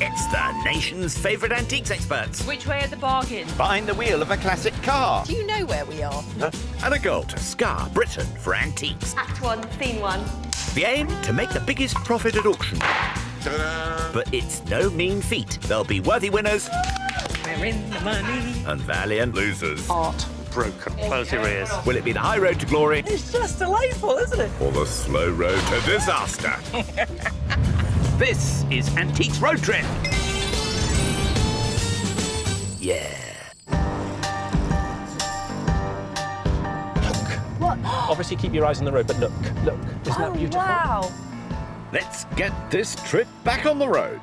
It's the nation's favourite antiques experts. Which way are the bargains? Behind the wheel of a classic car. Do you know where we are? And a goal to scar Britain for antiques. Act 1, Scene 1. The aim, to make the biggest profit at auction. But it's no mean feat. There'll be worthy winners. We're in the money. And valiant losers. Art broken. Close your ears. Will it be the high road to glory? It's just delightful, isn't it? Or the slow road to disaster? This is Antiques Road Trip. Yeah. What? Obviously, keep your eyes on the road, but look. Isn't that beautiful? Wow. Let's get this trip back on the road.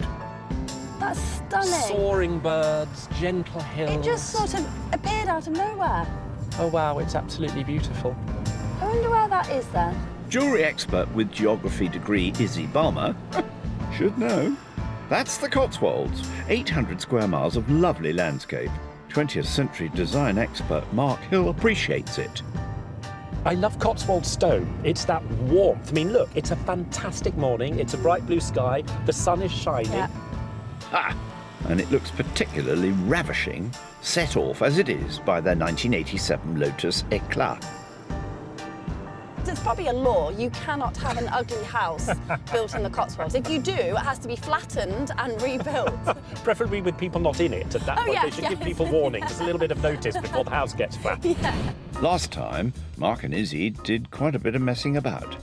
That's stunning. Soaring birds, gentle hills. It just sort of appeared out of nowhere. Oh, wow, it's absolutely beautiful. I wonder where that is then. Jewellery expert with geography degree Izzie Balmer should know. That's the Cotswolds, 800 square miles of lovely landscape. 20th century design expert Mark Hill appreciates it. I love Cotswold stone. It's that warmth. I mean, look, it's a fantastic morning. It's a bright blue sky. The sun is shining. Yeah. Ah, and it looks particularly ravishing, set off as it is by their 1987 Lotus Eclat. There's probably a law. You cannot have an ugly house built in the Cotswolds. If you do, it has to be flattened and rebuilt. Preferably with people not in it. At that point, they should give people warning. Just a little bit of notice before the house gets flat. Yeah. Last time, Mark and Izzie did quite a bit of messing about.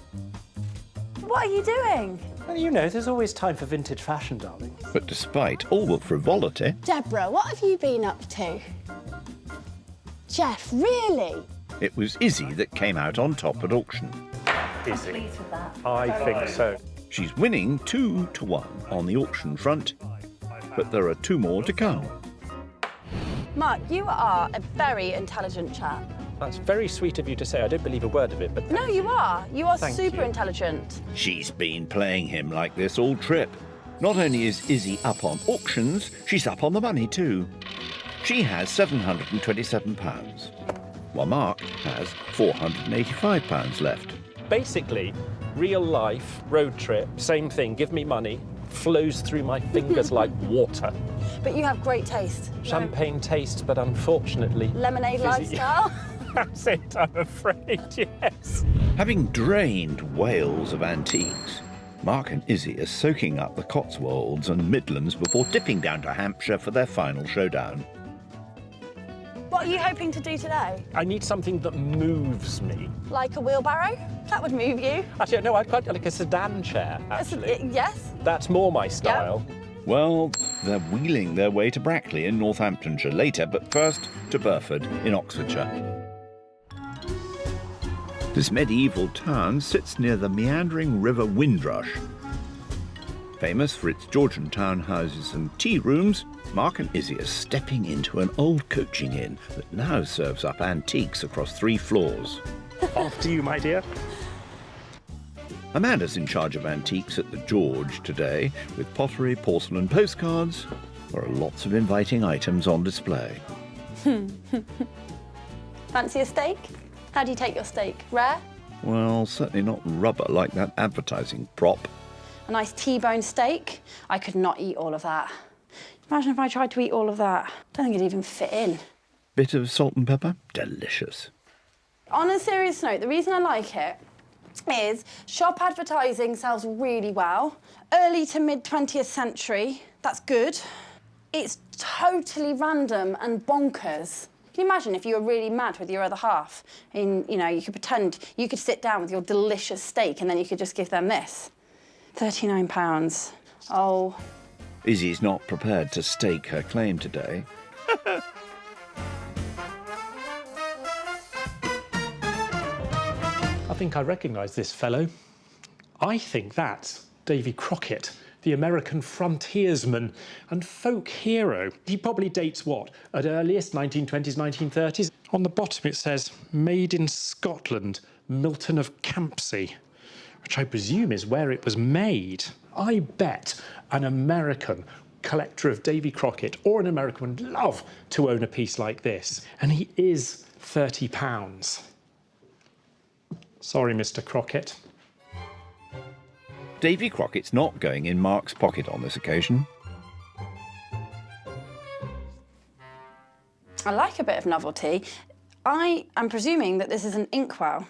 What are you doing? Well, you know, there's always time for vintage fashion, darling. But despite all the frivolity, Deborah, what have you been up to? Jeff, really? it was Izzie that came out on top at auction. Izzie. I think so. She's winning 2-1 on the auction front, but there are 2 more to come. Mark, you are a very intelligent chap. That's very sweet of you to say. I don't believe a word of it, but No, you are. You are Thank super you. intelligent. She's been playing him like this all trip. Not only is Izzie up on auctions, she's up on the money too. She has £727, while Mark has £485 left. basically, real life, road trip, same thing, give me money, flows through my fingers like water. But you have great taste. Champagne taste, but unfortunately... Lemonade fizzy. lifestyle. That's it, I'm afraid, yes. Having drained Wales of antiques, Mark and Izzie are soaking up the Cotswolds and Midlands before dipping down to Hampshire for their final showdown. What are you hoping to do today? I need something that moves me. Like a wheelbarrow? That would move you. Actually, no, I'd quite like a sedan chair, actually. Yes? That's more my style. Well, they're wheeling their way to Brackley in Northamptonshire later, but first to Burford in Oxfordshire. This medieval town sits near the meandering river Windrush. Famous for its Georgian townhouses and tea rooms, Mark and Izzie are stepping into an old coaching inn that now serves up antiques across 3 floors. After you, my dear. Amanda's in charge of antiques at the George today, with pottery, porcelain, postcards. There are lots of inviting items on display. Fancy a steak? How do you take your steak? Rare? Well, certainly not rubber like that advertising prop. A nice T-bone steak? I could not eat all of that. Imagine if I tried to eat all of that. Don't think it'd even fit in. Bit of salt and pepper? Delicious. On a serious note, the reason I like it is shop advertising sells really well. Early to mid 20th century, that's good. It's totally random and bonkers. Can you imagine if you were really mad with your other half? And, you know, you could pretend you could sit down with your delicious steak and then you could just give them this. £39. Oh. Izzie's not prepared to stake her claim today. I think I recognise this fellow. I think that's Davy Crockett, the American frontiersman and folk hero. He probably dates what? At earliest 1920s, 1930s. On the bottom it says, made in Scotland, Milton of Campsie, which I presume is where it was made. I bet an American collector of Davy Crockett or an American would love to own a piece like this. And he is £30. Sorry, Mr. Crockett. Davy Crockett's not going in Mark's pocket on this occasion. I like a bit of novelty. I am presuming that this is an inkwell.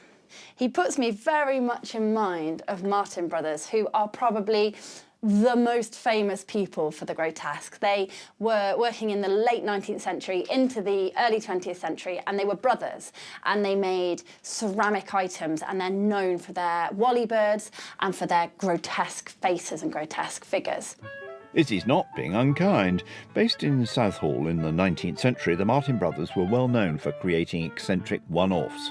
He puts me very much in mind of Martin Brothers, who are probably the most famous people for the grotesque. They were working in the late 19th century into the early 20th century, and they were brothers, and they made ceramic items, and they're known for their wally birds and for their grotesque faces and grotesque figures. Izzie's not being unkind. Based in Southall in the 19th century, the Martin Brothers were well known for creating eccentric one-offs.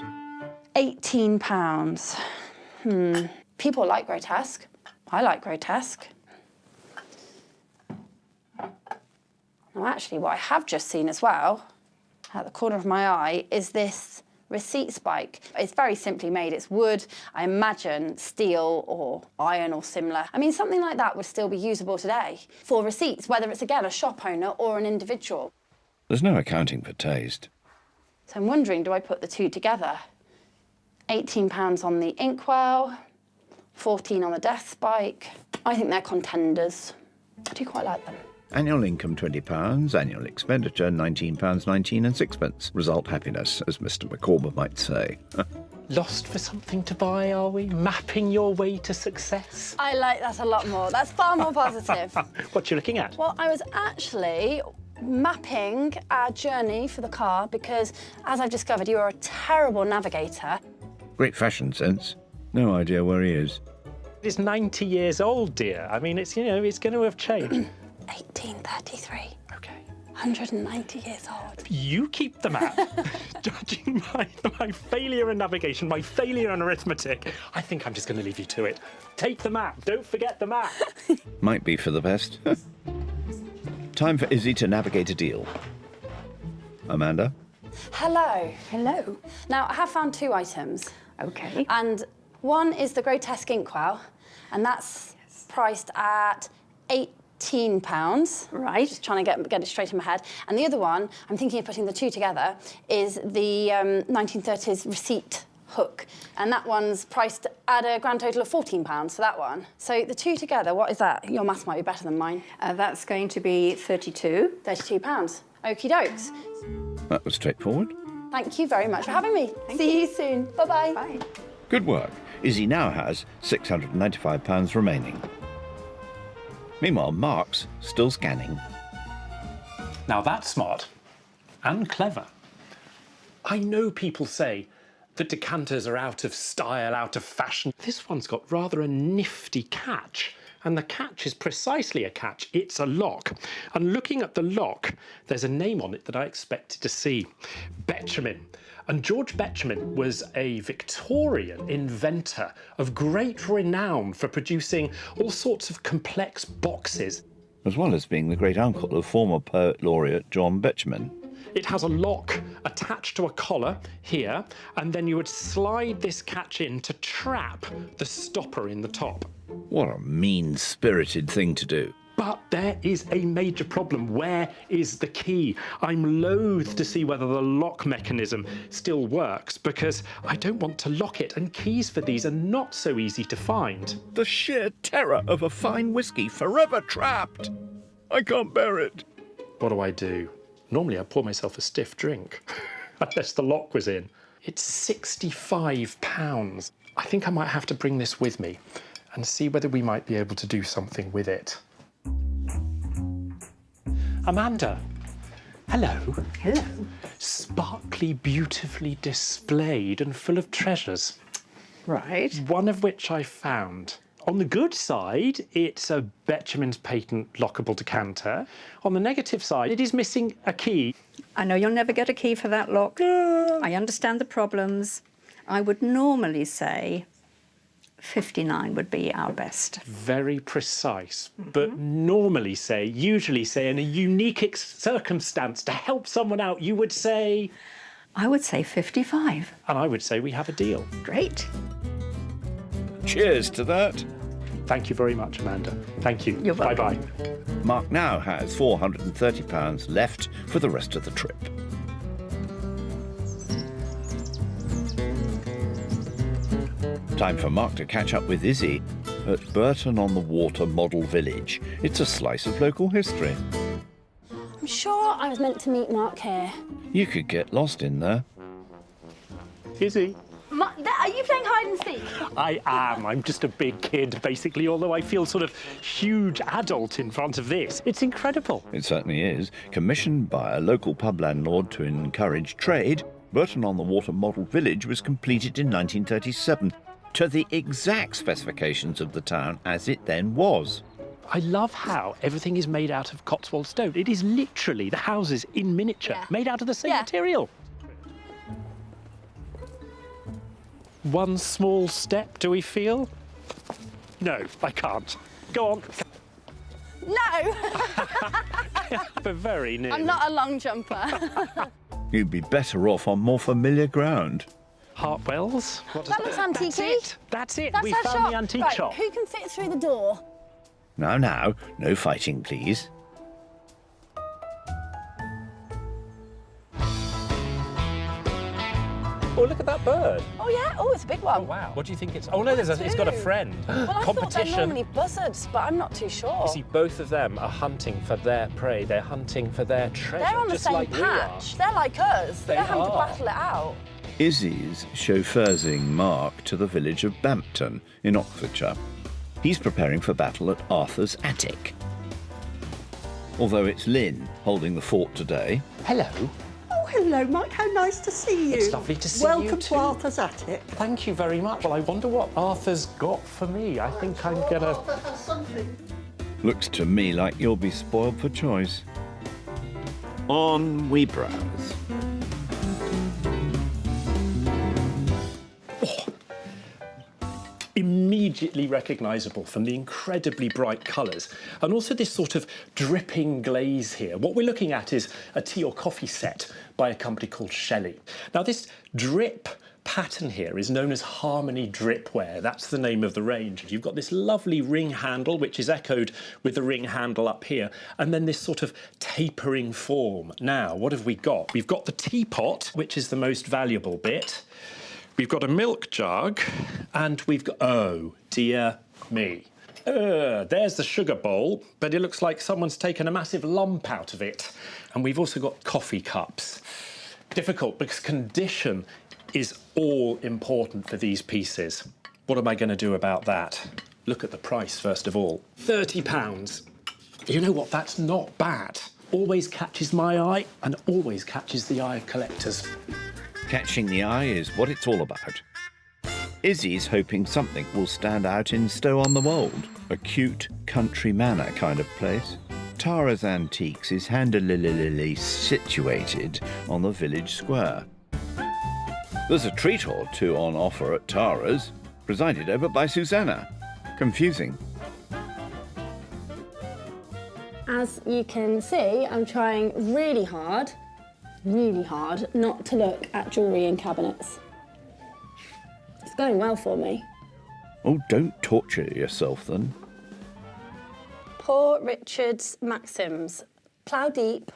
£18. People like grotesque. I like grotesque. Now, actually, what I have just seen as well, at the corner of my eye, is this receipt spike. It's very simply made. It's wood, I imagine steel or iron or similar. I mean, something like that would still be usable today for receipts, whether it's, again, a shop owner or an individual. There's no accounting for taste. So I'm wondering, do I put the two together? £18 on the inkwell, 14 on the death spike. I think they're contenders. I do quite like them. Annual income £20, annual expenditure £19.19 and sixpence. Result happiness, as Mr. Micawber might say. Lost for something to buy, are we? Mapping your way to success? I like that a lot more. That's far more positive. What you looking at? Well, I was actually mapping our journey for the car because, as I've discovered, you are a terrible navigator. Great fashion sense. No idea where he is. It's 90 years old, dear. I mean, it's, you know, it's going to have changed. 1833. Okay. 190 years old. You keep the map. Judging my failure in navigation, my failure in arithmetic, I think I'm just going to leave you to it. Take the map. Don't forget the map. Might be for the best. Time for Izzie to navigate a deal. Amanda? Hello. Hello. Now, I have found two items. Okay. And one is the grotesque inkwell, and that's priced at £18. Right. Just trying to get it straight in my head. And the other one, I'm thinking of putting the two together, is the 1930s receipt hook. And that one's priced at a grand total of £14 for that one. So the two together, what is that? Your maths might be better than mine. That's going to be 32. £32. Okie dokes. That was straightforward. Thank you very much for having me. See you soon. Bye-bye. Bye. Good work. Izzie now has £695 remaining. Meanwhile, Mark's still scanning. Now that's smart and clever. I know people say that decanters are out of style, out of fashion. This one's got rather a nifty catch, and the catch is precisely a catch. It's a lock. And looking at the lock, there's a name on it that I expected to see. Betjeman. And George Betjeman was a Victorian inventor of great renown for producing all sorts of complex boxes. As well as being the great uncle of former poet laureate John Betjeman. It has a lock attached to a collar here, and then you would slide this catch in to trap the stopper in the top. What a mean-spirited thing to do. But there is a major problem. Where is the key? I'm loath to see whether the lock mechanism still works because I don't want to lock it, and keys for these are not so easy to find. The sheer terror of a fine whiskey forever trapped. I can't bear it. What do? Normally I'd pour myself a stiff drink, unless the lock was in. It's £65. I think I might have to bring this with me and see whether we might be able to do something with it. Amanda, hello. Hello. Sparkly, beautifully displayed and full of treasures. Right. One of which I found. On the good side, it's a Betjeman's patent lockable decanter. On the negative side, it is missing a key. I know you'll never get a key for that lock. I understand the problems. I would normally say 59 would be our best. Very precise, but usually say in a unique circumstance to help someone out, you would say... I would say 55. And I would say we have a deal. Great. Cheers to that. Thank you very much, Amanda. Thank you. You're welcome. Bye-bye. Mark now has £430 left for the rest of the trip. Time for Mark to catch up with Izzie. at Burton-on-the-Water Model Village. It's a slice of local history. I'm sure I was meant to meet Mark here. You could get lost in there. Izzie? Are you playing hide and seek? I am. I'm just a big kid, basically, although I feel sort of huge adult in front of this. It's incredible. It certainly is. Commissioned by a local pub landlord to encourage trade, Burton-on-the-Water Model Village was completed in 1937 to the exact specifications of the town as it then was. I love how everything is made out of Cotswold stone. It is literally the houses in miniature, made out of the same material. One small step, do we feel? No, I can't. Go on. No! But very near. I'm not a long jumper. You'd be better off on more familiar ground. Hartwell's? What That looks antique-y. That's it. That's We our found shop. the antique Right, shop. who can fit through the door? Now, no fighting, please. Oh, look at that bird. Oh, yeah? Oh, it's a big one. Wow. What do you think it's... Oh, no, it's got a friend. Well, I thought they're Competition. normally buzzards, but I'm not too sure. You see, both of them are hunting for their prey. They're hunting for their treasure, They're on the just same like patch. They're like us. They They're having to are. battle it out. Izzie's chauffeursing Mark to the village of Bampton in Oxfordshire. He's preparing for battle at Arthur's Attic. Although it's Lynn holding the fort today, Hello. Oh, hello, Mike. How nice to see you. It's lovely to see Welcome you to too. Arthur's Attic. Thank you very much. Well, I wonder what Arthur's got for me. I think I'm gonna... looks to me like you'll be spoiled for choice. On we browse. Immediately recognisable from the incredibly bright colours and also this sort of dripping glaze here. What we're looking at is a tea or coffee set by a company called Shelley. Now, this drip pattern here is known as Harmony Dripware. That's the name of the range. You've got this lovely ring handle, which is echoed with the ring handle up here, and then this sort of tapering form. Now, what have we got? We've got the teapot, which is the most valuable bit. We've got a milk jug, and we've got... Oh, dear me. There's the sugar bowl, but it looks like someone's taken a massive lump out of it. And we've also got coffee cups. Difficult, because condition is all important for these pieces. What am I going to do about that? Look at the price, first of all. £30. You know what? That's not bad. Always catches my eye, and always catches the eye of collectors. Catching the eye is what it's all about. Izzie's hoping something will stand out in Stow-on-the-Wold, a cute country manor kind of place. Tara's Antiques is handily situated on the village square. There's a treat or two on offer at Tara's, presided over by Susanna. Confusing. As you can see, I'm trying really hard not to look at jewellery in cabinets. It's going well for me. Oh, don't torture yourself then. Poor Richard's Maxims. Plough deep,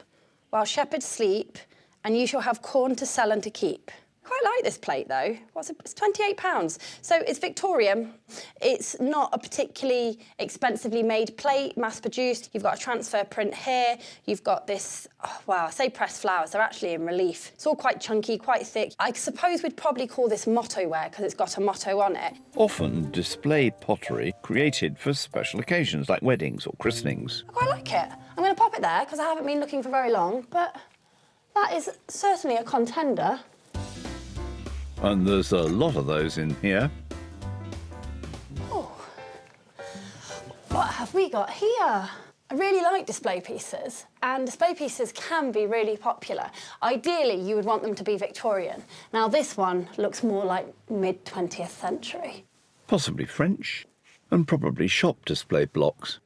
while shepherds sleep, and you shall have corn to sell and to keep. Quite like this plate though. What's it? It's £28. So it's Victorian. It's not a particularly expensively made plate, mass produced. You've got a transfer print here. You've got this, oh, wow, I say pressed flowers. They're actually in relief. It's all quite chunky, quite thick. I suppose we'd probably call this motto ware because it's got a motto on it. Often display pottery created for special occasions like weddings or christenings. I quite like it. I'm going to pop it there because I haven't been looking for very long, but that is certainly a contender. And there's a lot of those in here. Oh, what have we got here? I really like display pieces, and display pieces can be really popular. Ideally, you would want them to be Victorian. Now, this one looks more like mid-20th century. Possibly French, and probably shop display blocks.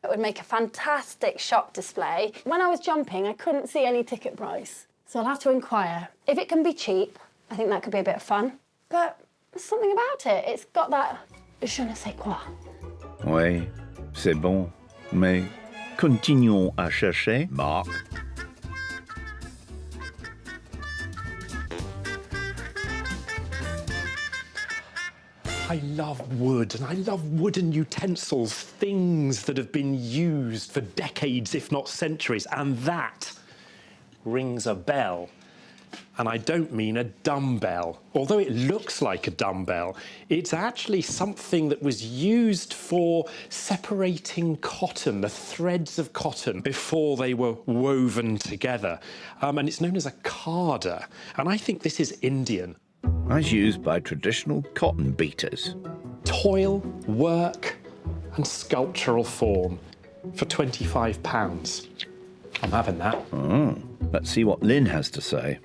It would make a fantastic shop display. When I was jumping, I couldn't see any ticket price, so I'll have to inquire. If it can be cheap, I think that could be a bit of fun. But there's something about it. It's got that je ne sais quoi. Oui, c'est bon, mais continuons à chercher, Mark. I love wood, and I love wooden utensils, things that have been used for decades, if not centuries, and that rings a bell. And I don't mean a dumbbell. Although it looks like a dumbbell, it's actually something that was used for separating cotton, the threads of cotton, before they were woven together. And it's known as a carder. And I think this is Indian. As used by traditional cotton beaters. Toil, work, and sculptural form for £25. I'm having that. Oh, let's see what Lynn has to say.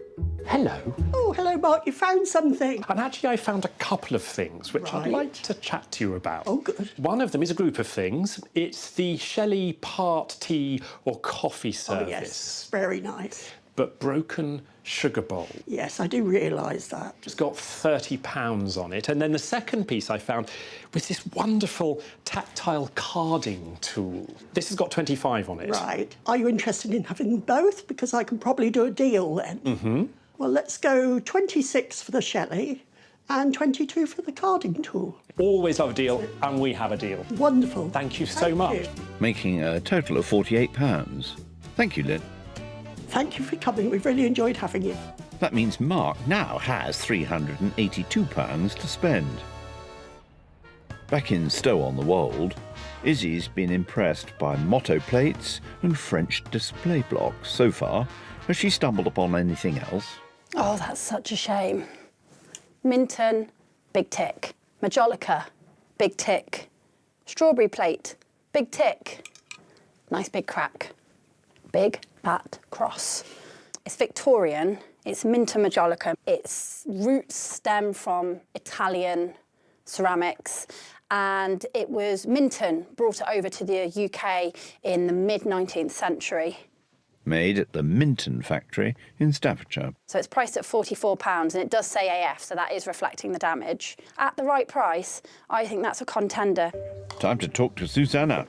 Hello. Oh, hello, Mark. You found something. And actually, I found a couple of things which I'd Right. like to chat to you about. Oh, good. One of them is a group of things. It's the Shelley part tea or coffee service. Oh, yes. Very nice. But broken sugar bowl. Yes, I do realise that. It's got £30 on it. And then the second piece I found was this wonderful tactile carding tool. This has got 25 on it. Right. Are you interested in having them both? Because I can probably do a deal then. Mm-hmm. Well, let's go 26 for the Shelley and 22 for the carding tool. Always have a deal, and we have a deal. Wonderful. Thank you so much. you. Making a total of £48. Thank you, Lynn. Thank you for coming. We've really enjoyed having you. That means Mark now has £382 to spend. Back in Stow-on-the-Wold, Izzie's been impressed by motto plates and French display blocks so far. Has she stumbled upon anything else? Oh, that's such a shame. Minton, big tick. Majolica, big tick. Strawberry plate, big tick. Nice big crack. Big fat cross. It's Victorian. It's Minton Majolica. Its roots stem from Italian ceramics, and it was Minton brought it over to the UK in the mid-19th century. Made at the Minton factory in Staffordshire. So it's priced at £44, and it does say AF, so that is reflecting the damage. At the right price, I think that's a contender. Time to talk to Susanna.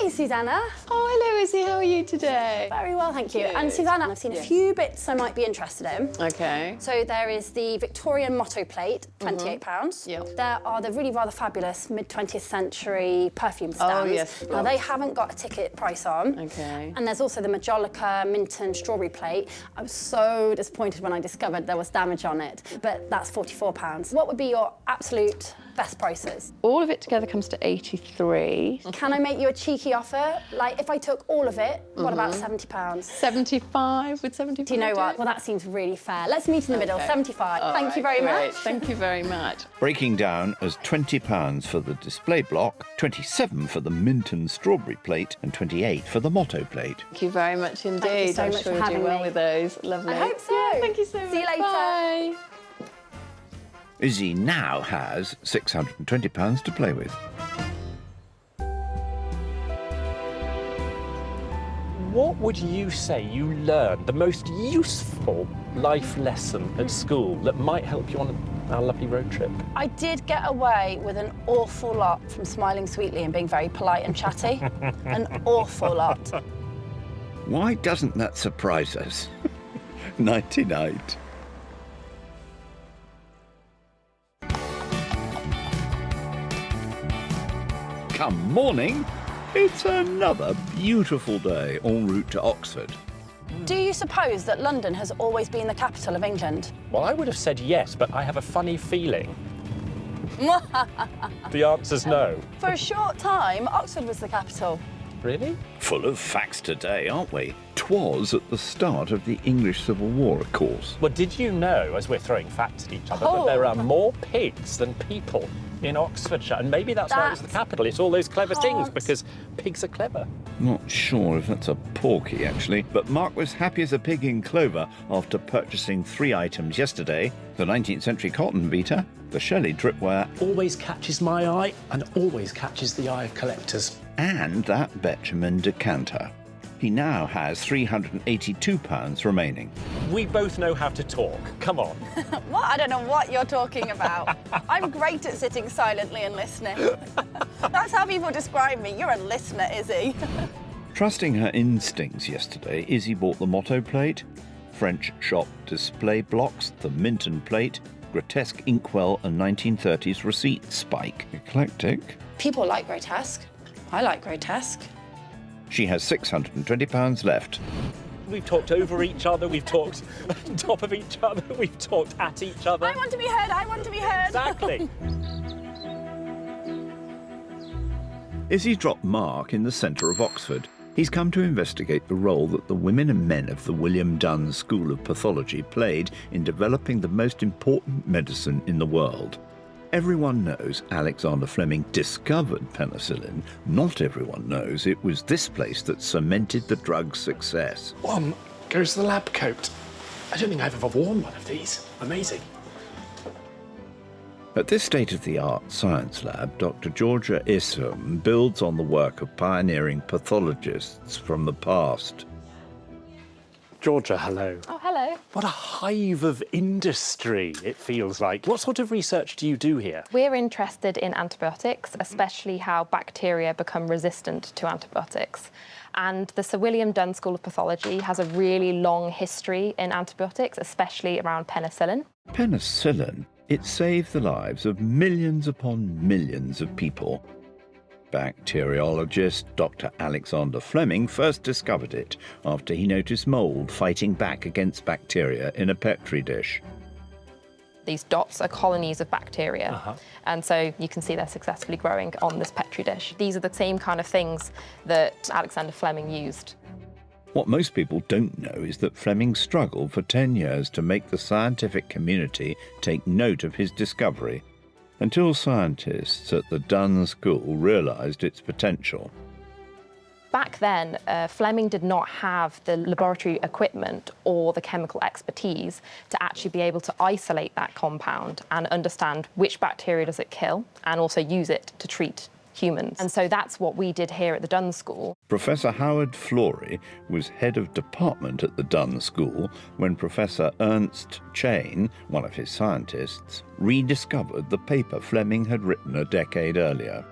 Hey, Susanna. Oh, hello, Izzie. How are you today? Very well, thank you. Good. And Susanna, I've seen a few bits I might be interested in. Okay. So there is the Victorian motto plate, £28. Yeah. There are the really rather fabulous mid-20th century perfume stands. yes. Now, they haven't got a ticket price on. Okay. And there's also the Majolica Minton strawberry plate. I was so disappointed when I discovered there was damage on it, but that's £44. What would be your absolute best prices? All of it together comes to 83. Can I make you a cheeky offer? Like, if I took all of it, what about £70? 75 with 75. Do you know what? Well, that seems really fair. Let's meet in the middle, Okay. 75. All Thank right, you very great. much. Thank you very much. Breaking down as £20 for the display block, 27 for the Minton strawberry plate, and 28 for the motto plate. Thank you very much indeed. so I'm much sure for you'll do having well me. with those. Lovely. I hope so. Yeah, thank you so much. See you later. Bye. Izzie now has £620 to play with. What would you say you learned, the most useful life lesson at school that might help you on our lovely road trip? I did get away with an awful lot from smiling sweetly and being very polite and chatty. An awful lot. Why doesn't that surprise us? Nighty-night. Come morning, it's another beautiful day en route to Oxford. Do you suppose that London has always been the capital of England? Well, I would have said yes, but I have a funny feeling. The answer's no. For a short time, Oxford was the capital. Really? Full of facts today, aren't we? 'Twas at the start of the English Civil War, of course. Well, did you know, as we're throwing facts at each other, that there are more pigs than people in Oxfordshire? And maybe that's why it was the capital. It's all those clever things, Can't. because pigs are clever. Not sure if that's a porky, actually, but Mark was happy as a pig in clover after purchasing 3 items yesterday. The 19th century cotton beater, the Shelley dripware, Always catches my eye and always catches the eye of collectors. and that Betjeman decanter. He now has £382 remaining. We both know how to talk. Come on. What? I don't know what you're talking about. I'm great at sitting silently and listening. That's how people describe me. You're a listener, Izzie. Trusting her instincts yesterday, Izzie bought the motto plate, French shop display blocks, the Minton plate, grotesque inkwell and 1930s receipt spike. Eclectic. People like grotesque. I like grotesque. She has £620 left. We've talked over each other, we've talked on top of each other, we've talked at each other. I want to be heard, I want to be heard. Exactly. Izzie's dropped Mark in the centre of Oxford. He's come to investigate the role that the women and men of the William Dunn School of Pathology played in developing the most important medicine in the world. Everyone knows Alexander Fleming discovered penicillin. Not everyone knows it was this place that cemented the drug's success. One goes to the lab coat. I don't think I've ever worn one of these. Amazing. At this state-of-the-art science lab, Dr. Georgia Issam builds on the work of pioneering pathologists from the past. Georgia, hello. Oh, hello. What a hive of industry it feels like. What sort of research do you do here? We're interested in antibiotics, especially how bacteria become resistant to antibiotics. And the Sir William Dunn School of Pathology has a really long history in antibiotics, especially around penicillin. Penicillin? It saved the lives of millions upon millions of people. Bacteriologist Dr. Alexander Fleming first discovered it after he noticed mould fighting back against bacteria in a Petri dish. These dots are colonies of bacteria, and so you can see they're successfully growing on this Petri dish. These are the same kind of things that Alexander Fleming used. What most people don't know is that Fleming struggled for 10 years to make the scientific community take note of his discovery, until scientists at the Dunn School realised its potential. Back then, Fleming did not have the laboratory equipment or the chemical expertise to actually be able to isolate that compound and understand which bacteria does it kill and also use it to treat humans. And so that's what we did here at the Dunn School. Professor Howard Florey was head of department at the Dunn School when Professor Ernst Chain, one of his scientists, rediscovered the paper Fleming had written a decade earlier.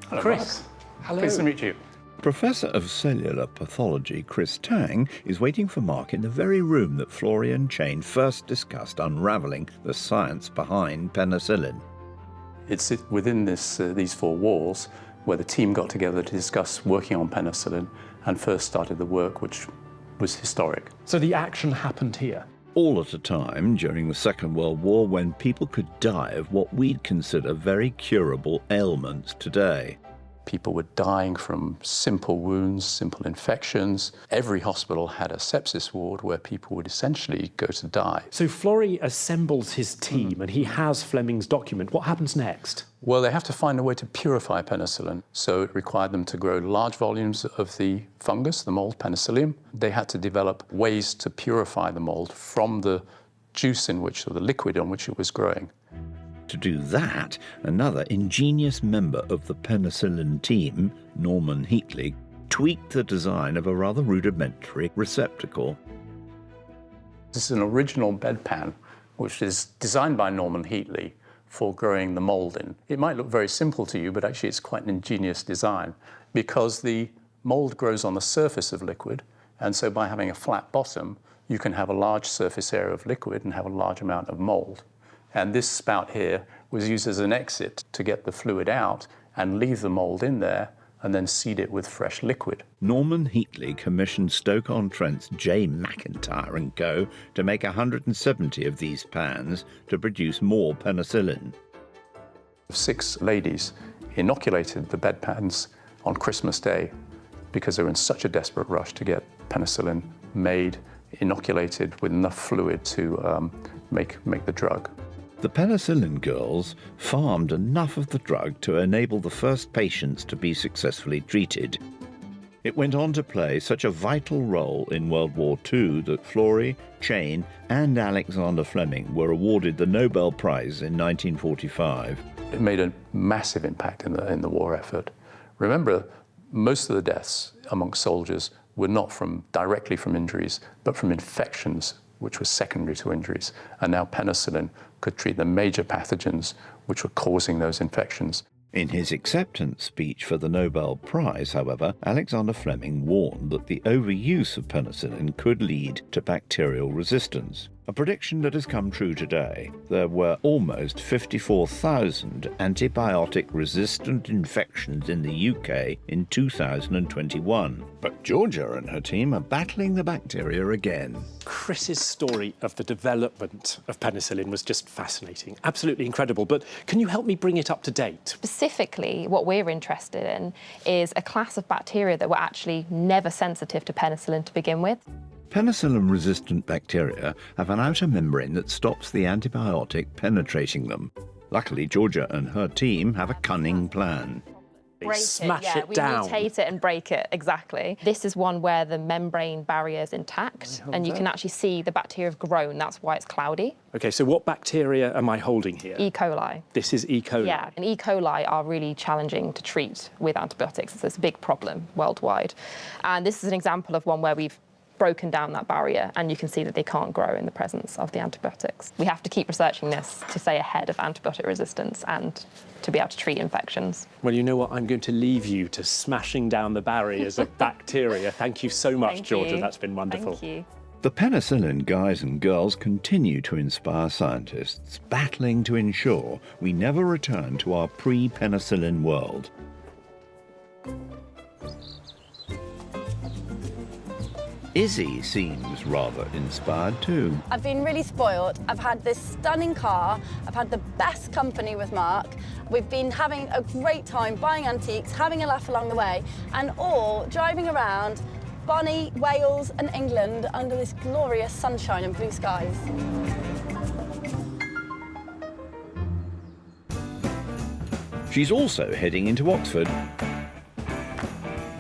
Hello, Chris. Hello. Pleased to meet you. Professor of Cellular Pathology Chris Tang is waiting for Mark in the very room that Florey and Chain first discussed unravelling the science behind penicillin. It's within these four walls where the team got together to discuss working on penicillin and first started the work, which was historic. So the action happened here? All at a time during the Second World War when people could die of what we'd consider very curable ailments today. People were dying from simple wounds, simple infections. Every hospital had a sepsis ward where people would essentially go to die. So Florey assembles his team and he has Fleming's document. What happens next? Well, they have to find a way to purify penicillin. So it required them to grow large volumes of the fungus, the mold penicillium. They had to develop ways to purify the mold from the juice in which, or the liquid on which it was growing. To do that, another ingenious member of the penicillin team, Norman Heatley, tweaked the design of a rather rudimentary receptacle. This is an original bedpan, which is designed by Norman Heatley for growing the mold in. It might look very simple to you, but actually it's quite an ingenious design because the mold grows on the surface of liquid, and so by having a flat bottom, you can have a large surface area of liquid and have a large amount of mold. And this spout here was used as an exit to get the fluid out and leave the mould in there and then seed it with fresh liquid. Norman Heatley commissioned Stoke-on-Trent's J. McIntyre & Co. to make 170 of these pans to produce more penicillin. 6 ladies inoculated the bedpans on Christmas Day because they were in such a desperate rush to get penicillin made, inoculated with enough fluid to make the drug. The penicillin girls farmed enough of the drug to enable the first patients to be successfully treated. It went on to play such a vital role in World War II that Florey, Chain and Alexander Fleming were awarded the Nobel Prize in 1945. It made a massive impact in the war effort. Remember, most of the deaths amongst soldiers were not directly from injuries, but from infections, which was secondary to injuries. And now penicillin could treat the major pathogens which were causing those infections. In his acceptance speech for the Nobel Prize, however, Alexander Fleming warned that the overuse of penicillin could lead to bacterial resistance. A prediction that has come true today. There were almost 54,000 antibiotic-resistant infections in the UK in 2021. But Georgia and her team are battling the bacteria again. Chris's story of the development of penicillin was just fascinating, absolutely incredible. But can you help me bring it up to date? Specifically, what we're interested in is a class of bacteria that were actually never sensitive to penicillin to begin with. Penicillin-resistant bacteria have an outer membrane that stops the antibiotic penetrating them. Luckily, Georgia and her team have a cunning plan. Smash it, yeah, it down. We mutate it and break it, exactly. This is one where the membrane barrier is intact, and you can actually see the bacteria have grown. That's why it's cloudy. OK, so what bacteria am I holding here? E. coli. This is E. coli? Yeah, and E. coli are really challenging to treat with antibiotics. It's a big problem worldwide. And this is an example of one where we've broken down that barrier, and you can see that they can't grow in the presence of the antibiotics. We have to keep researching this to stay ahead of antibiotic resistance and to be able to treat infections. Well, you know what? I'm going to leave you to smashing down the barriers of bacteria. Thank you so much, Thank Georgia. you. That's been wonderful. Thank you. The penicillin guys and girls continue to inspire scientists, battling to ensure we never return to our pre-penicillin world. Izzie seems rather inspired too. I've been really spoiled. I've had this stunning car. I've had the best company with Mark. We've been having a great time buying antiques, having a laugh along the way, and all driving around Bonnie, Wales and England under this glorious sunshine and blue skies. She's also heading into Oxford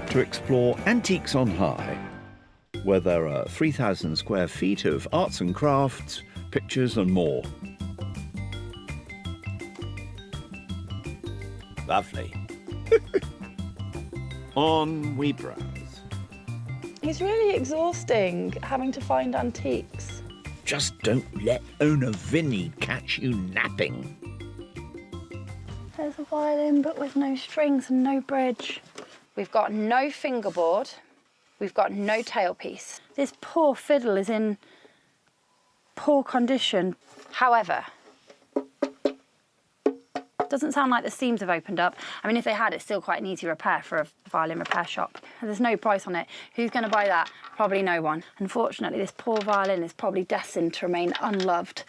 to explore Antiques on High, where there are 3,000 square feet of arts and crafts, pictures and more. Lovely. On we browse. It's really exhausting having to find antiques. Just don't let owner Vinny catch you napping. There's a violin, but with no strings and no bridge. We've got no fingerboard. We've got no tailpiece. This poor fiddle is in poor condition. However, doesn't sound like the seams have opened up. I mean, if they had, it's still quite an easy repair for a violin repair shop. There's no price on it. Who's going to buy that? Probably no one. Unfortunately, this poor violin is probably destined to remain unloved.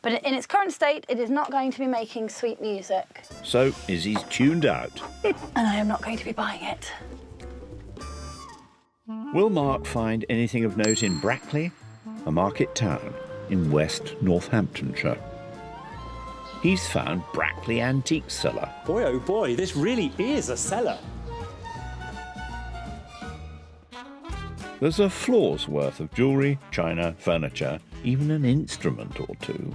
But in its current state, it is not going to be making sweet music. So Izzie's tuned out. And I am not going to be buying it. Will Mark find anything of note in Brackley, a market town in West Northamptonshire? He's found Brackley Antique Cellar. Boy, oh boy, this really is a cellar. There's a floor's worth of jewellery, china, furniture, even an instrument or two.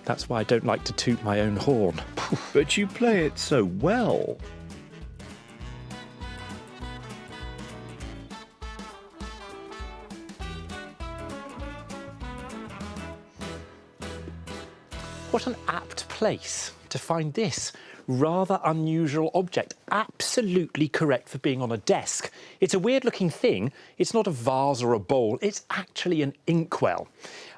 That's why I don't like to toot my own horn. But you play it so well. What an apt place to find this rather unusual object. Absolutely correct for being on a desk. It's a weird-looking thing. It's not a vase or a bowl. It's actually an inkwell.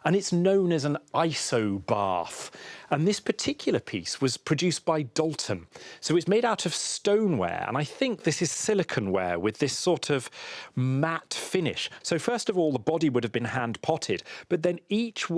And it's known as an isobath. And this particular piece was produced by Dalton. So it's made out of stoneware, and I think this is siliconware with this sort of matte finish. So first of all, the body would have been hand-potted, but then each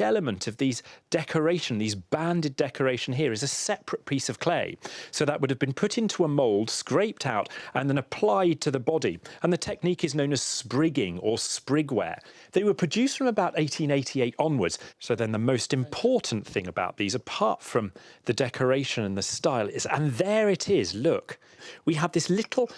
element of these decoration, these banded decoration here, is a separate piece of clay. So that would have been put into a mould, scraped out, and then applied to the body. And the technique is known as sprigging or sprigware. They were produced from about 1888 onwards. So then the most important thing about these, apart from the decoration and the style, is, and there it is, look, we have this little,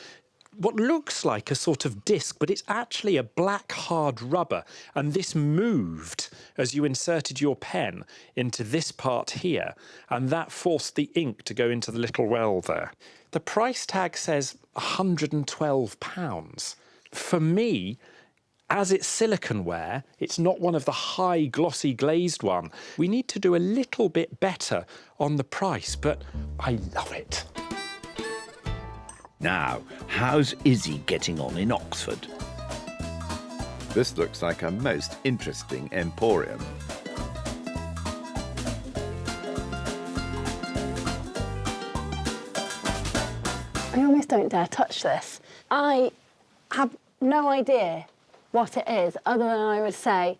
what looks like a sort of disc, but it's actually a black hard rubber, and this moved as you inserted your pen into this part here, and that forced the ink to go into the little well there. The price tag says £112. For me, as it's siliconware, it's not one of the high glossy glazed one. We need to do a little bit better on the price, but I love it. Now, how's Izzie getting on in Oxford? This looks like a most interesting emporium. I almost don't dare touch this. I have no idea what it is, other than I would say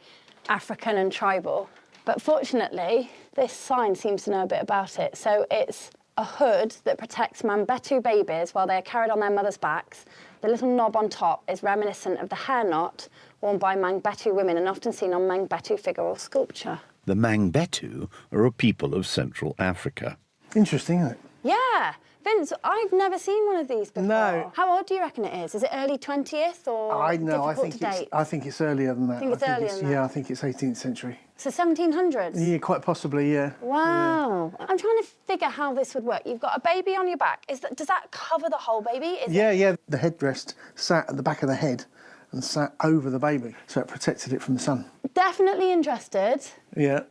African and tribal. But fortunately, this sign seems to know a bit about it. So it's a hood that protects Mangbetu babies while they are carried on their mothers' backs. The little knob on top is reminiscent of the hair knot worn by Mangbetu women and often seen on Mangbetu figure or sculpture. The Mangbetu are a people of Central Africa. Interesting, isn't it? Yeah. Vince, I've never seen one of these before. No. How old do you reckon it is? Is it early 20th or I know. difficult to date? I think it's earlier than that. Think it's earlier than that? Yeah, I think it's 18th century. So 1700s? Yeah, quite possibly. Yeah. Wow. Yeah. I'm trying to figure how this would work. You've got a baby on your back. Does that cover the whole baby? Yeah. The headdress sat at the back of the head and sat over the baby, so it protected it from the sun. Definitely interested. Yeah.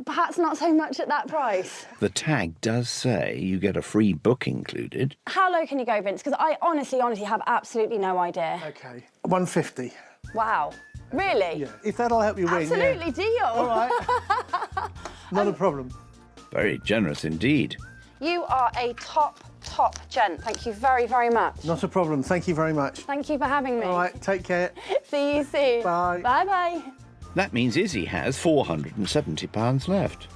Perhaps not so much at that price. The tag does say you get a free book included. How low can you go, Vince? Because I honestly have absolutely no idea. OK. 150. Wow. Really? Yeah. If that'll help you win. Absolutely, deal. All right. Not a problem. Very generous indeed. You are a top gent. Thank you very, very much. Not a problem. Thank you very much. Thank you for having me. All right. Take care. See you soon. Bye. Bye-bye. That means Izzie has £470 left.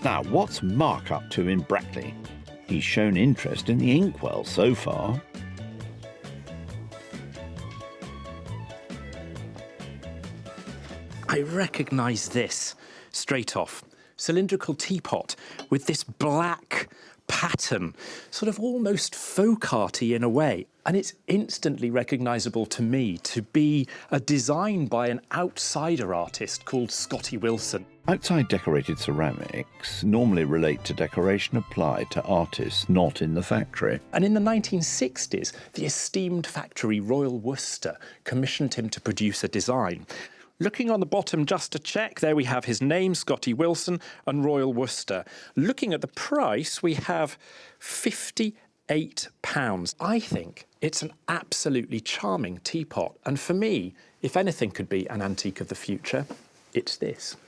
Now, what's Mark up to in Brackley? He's shown interest in the inkwell so far. I recognise this straight off. Cylindrical teapot with this black pattern, sort of almost folk arty in a way. And it's instantly recognisable to me to be a design by an outsider artist called Scotty Wilson. Outside decorated ceramics normally relate to decoration applied to artists not in the factory. And in the 1960s, the esteemed factory Royal Worcester commissioned him to produce a design. Looking on the bottom just to check, there we have his name, Scotty Wilson, and Royal Worcester. Looking at the price, we have £58. I think it's an absolutely charming teapot. And for me, if anything could be an antique of the future, it's this.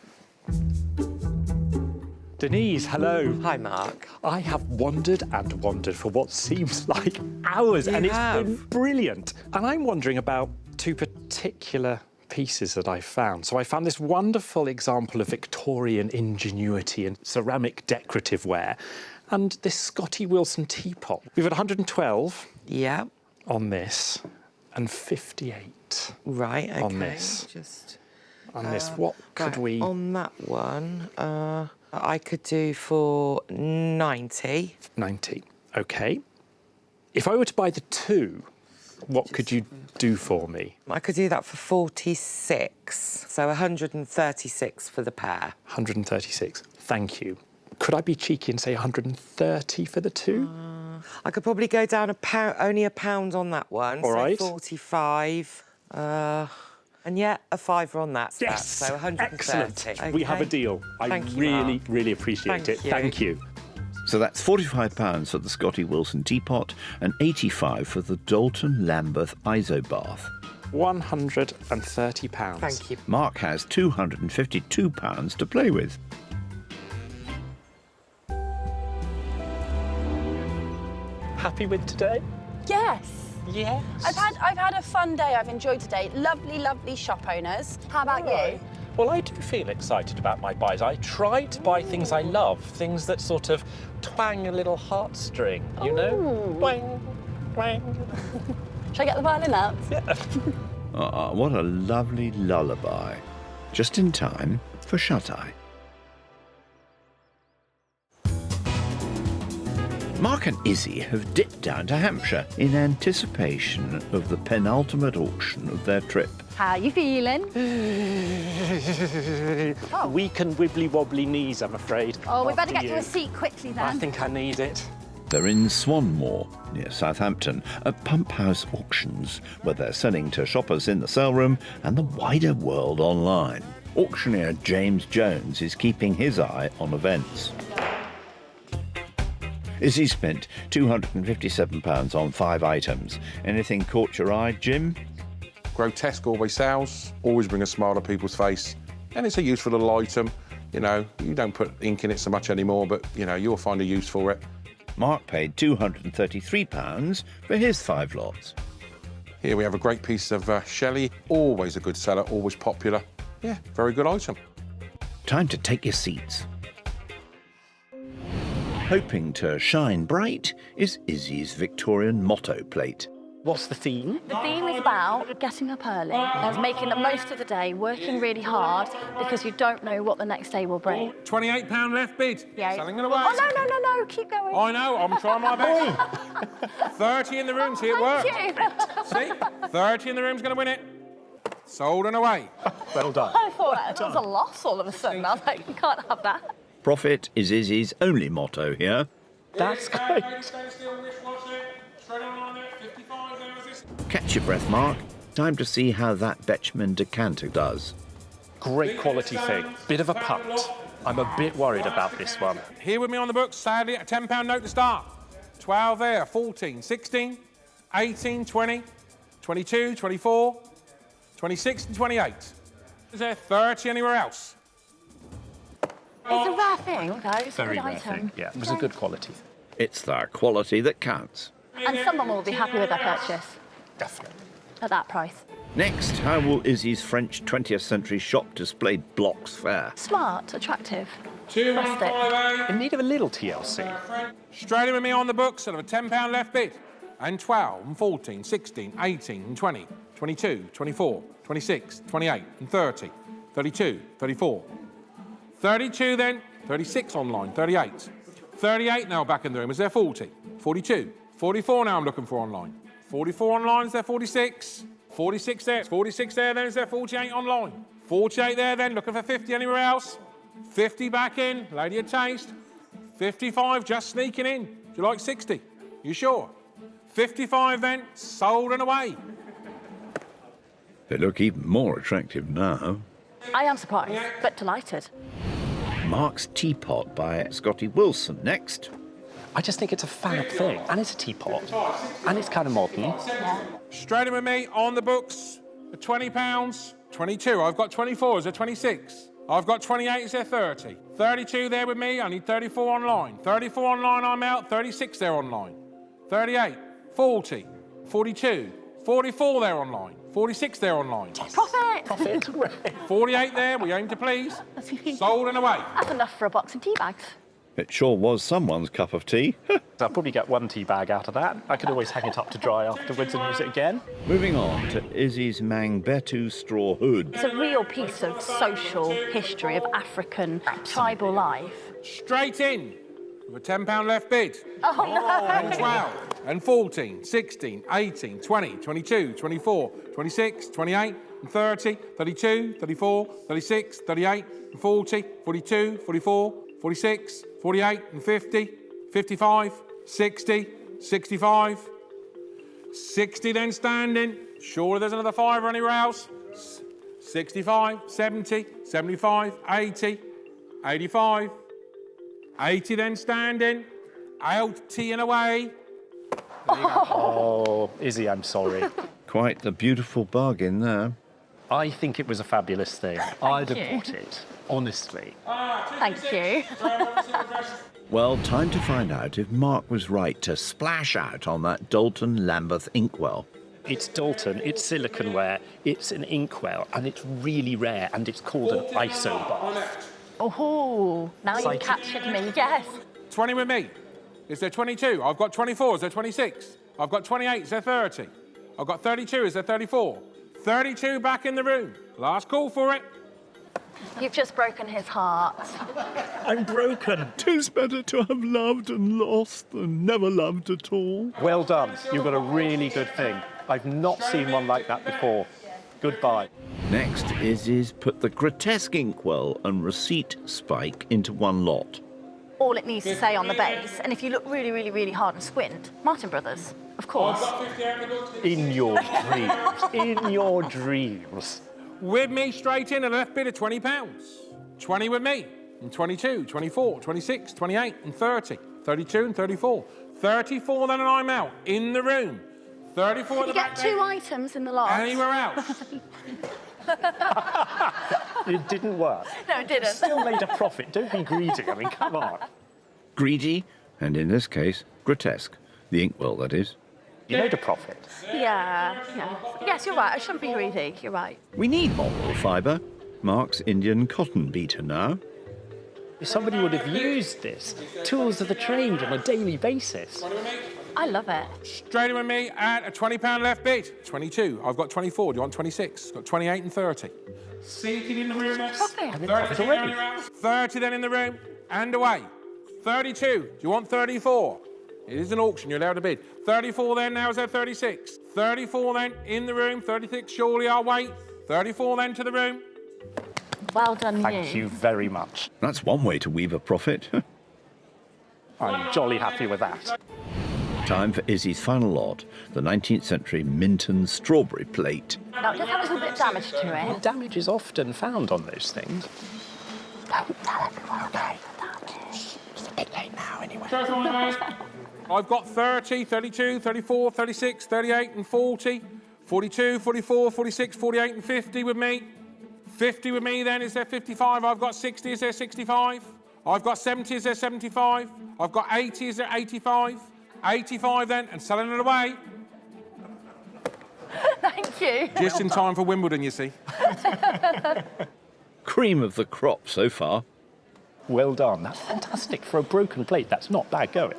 Denise, hello. Hi, Mark. I have wandered and wandered for what seems like hours, and it's been brilliant. And I'm wondering about two particular pieces that I found. So I found this wonderful example of Victorian ingenuity and ceramic decorative ware, and this Scotty Wilson teapot. We've had 112 on this, and 58 on this. What could we... On that one, I could do for 90. 90, OK. If I were to buy the two, what could you do for me? I could do that for 46, so 136 for the pair. 136, thank you. Could I be cheeky and say 130 for the two? I could probably go down only £1 on that one. All right. So 45. And yeah, a fiver on that. Yes, so 130. excellent. Okay. We have a deal. Thank I you, really, Mark. really appreciate it. Thank you. So that's £45 for the Scotty Wilson teapot and £85 for the Dalton Lambeth isobath. £130. Thank you. Mark has £252 to play with. Happy with today? Yes. Yes. I've had a fun day. I've enjoyed today. Lovely, lovely shop owners. How about you? Well, I do feel excited about my buys. I try to buy things I love, things that sort of twang a little heartstring, you know? Twang, twang. Shall I get the violin out? Yeah. Ah, what a lovely lullaby. Just in time for shut-eye. Mark and Izzie have dipped down to Hampshire in anticipation of the penultimate auction of their trip. How you feeling? Weak and wibbly-wobbly knees, I'm afraid. Oh, we better After get to you. a seat quickly then. I think I need it. They're in Swanmore, near Southampton, at Pump House Auctions, where they're selling to shoppers in the sale room and the wider world online. Auctioneer James Jones is keeping his eye on events. Izzie spent £257 on 5 items. Anything caught your eye, Jim? Grotesque always sells, always bring a smile to people's face, and it's a useful little item. You know, you don't put ink in it so much anymore, but, you know, you'll find a use for it. Mark paid £233 for his 5 lots. Here we have a great piece of Shelley, always a good seller, always popular. Yeah, very good item. Time to take your seats. Hoping to shine bright is Izzie's Victorian motto plate. What's the theme? The theme is about getting up early and making the most of the day, working really hard, because you don't know what the next day will bring. £28 left bid. Yeah. Selling it away. Oh, no, keep going. I know, I'm trying my best. 30 in the room, see it worked. See? 30 in the room's going to win it. Sold and away. Well done. I thought that was a loss all of a sudden. I was like, you can't have that. Profit is Izzie's only motto here. That's great. Catch your breath, Mark. Time to see how that Betchman decanter does. Great quality thing. Bit of a punt. I'm a bit worried about this one. Here with me on the books, sadly, a £10 note to start. 12 there, 14, 16, 18, 20, 22, 24, 26 and 28. Is there 30 anywhere else? It's a rare thing, though. It's a Very good rare item. thing. Yeah, it was a good quality. It's the quality that counts. And someone will be happy with their purchase Definitely. at that price. Next, how will Izzie's French 20th century shop display blocks fare? Smart, attractive, 2158. In need of a little TLC. Straight in with me on the books, and a £10 left bid. And 12 and 14, 16, 18 and 20, 22, 24, 26, 28 and 30, 32, 34. 32 then, 36 online, 38. 38 now back in the room, is there 40? 42. 44 now I'm looking for online. 44 online, is there 46? 46 there, 46 there then, is there 48 online? 48 there then, looking for 50 anywhere else? 50 back in, lady of taste. 55 just sneaking in. Do you like 60? You sure? 55 then, sold and away. They look even more attractive now. I am surprised, but delighted. Mark's teapot by Scotty Wilson next. I just think it's a fab thing. And it's a teapot. And it's kind of modern. Yeah. Straight in with me on the books. £20, 22. I've got 24. Is there 26? I've got 28. Is there 30? 32 there with me. I need 34 online. 34 online, I'm out. 36 there online. 38, 40, 42, 44 there online. 46 there online. Profit! Profit. 48 there. We aim to please. Sold and away. That's enough for a box of tea bags. It sure was someone's cup of tea. I'll probably get 1 tea bag out of that. I could always hang it up to dry afterwards and use it again. Moving on to Izzie's Mangbetu straw hood. It's a real piece of social history of African tribal life. Straight in. With a £10 left bid. Oh, no! And 12, and 14, 16, 18, 20, 22, 24, 26, 28, and 30, 32, 34, 36, 38, and 40, 42, 44, 46, 48, and 50, 55, 60, 65, 60 then standing. Surely there's another fiver anywhere else. 65, 70, 75, 80, 85, 80 then standing. Out, tea and away. Oh, Izzie, I'm sorry. Quite the beautiful bargain there. I think it was a fabulous thing. I'd have bought it, honestly. Thank you. Well, time to find out if Mark was right to splash out on that Dalton Lambeth inkwell. It's Dalton, it's siliconware, it's an inkwell, and it's really rare, and it's called an ISO bath. Oh, now you've captured me, yes. 20 with me. Is there 22? I've got 24. Is there 26? I've got 28. Is there 30? I've got 32. Is there 34? 32 back in the room. Last call for it. You've just broken his heart. I'm broken. 'Tis better to have loved and lost than never loved at all. Well done. You've got a really good thing. I've not seen one like that before. Goodbye. Next is put the grotesque inkwell and receipt spike into one lot. All it needs to say on the base, and if you look really, really, really hard and squint, Martin Brothers, of course. In your dreams. In your dreams. With me straight in, a left bid of £20. 20 with me. And 22, 24, 26, 28 and 30. 32 and 34. 34 then and I'm out. In the room. 34 at the You back get there. 2 items in the lot. Anywhere else? It didn't work. No, it didn't. Still made a profit. Don't be greedy. I mean, come on. Greedy, and in this case, grotesque. The inkwell, that is. You made a profit. Yeah. Yes, you're right. I shouldn't be greedy. You're right. We need moral fibre. Mark's Indian cotton beater now. If somebody would have used this, tools of the trade on a daily basis. I love it. Straight in with me at a £20 left bid. 22. I've got 24. Do you want 26? Got 28 and 30. Seated in the room. Profit. 30 already. 30 then in the room and away. 32. Do you want 34? It is an auction. You're allowed to bid. 34 then. Now is there 36? 34 then in the room. 36. Surely I'll wait. 34 then to the room. Well done, Thank you very much. That's one way to weave a profit. I'm jolly happy with that. Time for Izzie's final lot, the 19th century Minton strawberry plate. Now, it does have a little bit of damage to it. Damage is often found on those things. Don't tell everyone about the damage. It's a bit late now, anyway. I've got 30, 32, 34, 36, 38 and 40. 42, 44, 46, 48 and 50 with me. 50 with me then, is there 55? I've got 60, is there 65? I've got 70, is there 75? I've got 80, is there 85? 85 then, and selling it away. Thank you. Just in time for Wimbledon, you see. Cream of the crop so far. Well done. That's fantastic. For a broken plate, that's not bad going.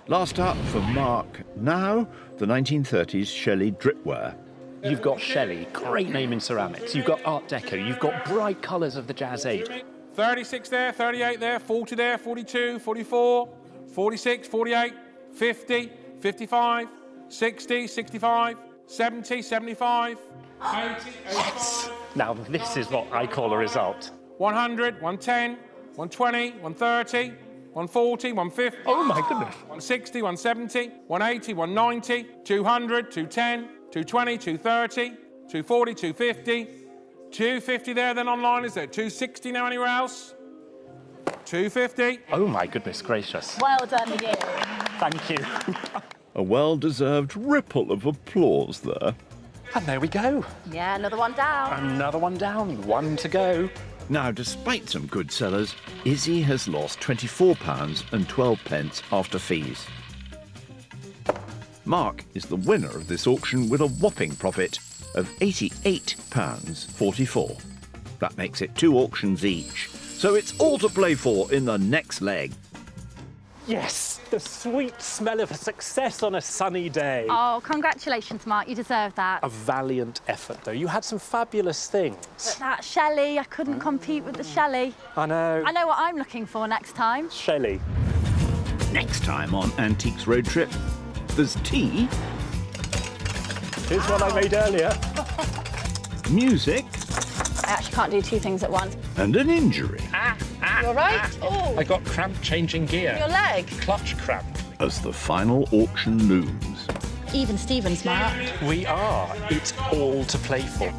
Last up for Mark now, the 1930s Shelley dripware. You've got Shelley, great name in ceramics. You've got Art Deco. You've got bright colours of the Jazz Age. 36 there, 38 there, 40 there, 42, 44, 46, 48, 50, 55, 60, 65, 70, 75, 80, 85. Now this is what I call a result. 100, 110, 120, 130, 140, 150. Oh my goodness. 160, 170, 180, 190, 200, 210, 220, 230, 240, 250, 250 there, then online, is there 260 now anywhere else? 250. Oh my goodness gracious. Well done, you. Thank you. A well-deserved ripple of applause there. And there we go. Yeah, another one down. Another one down, one to go. Now, despite some good sellers, Izzie has lost £24.12 after fees. Mark is the winner of this auction with a whopping profit of £88.44. That makes it 2 auctions each. So it's all to play for in the next leg. Yes, the sweet smell of success on a sunny day. Oh, congratulations, Mark. You deserve that. A valiant effort, though. You had some fabulous things. But that Shelley, I couldn't compete with the Shelley. I know. I know what I'm looking for next time. Shelley. Next time on Antiques Road Trip, there's tea. Here's one I made earlier. Music. I actually can't do 2 things at once. And an injury. You all right? Oh, I got cramp changing gear. your leg. Clutch cramp. As the final auction looms. Even Stevens, Mark. We are. It's all to play for.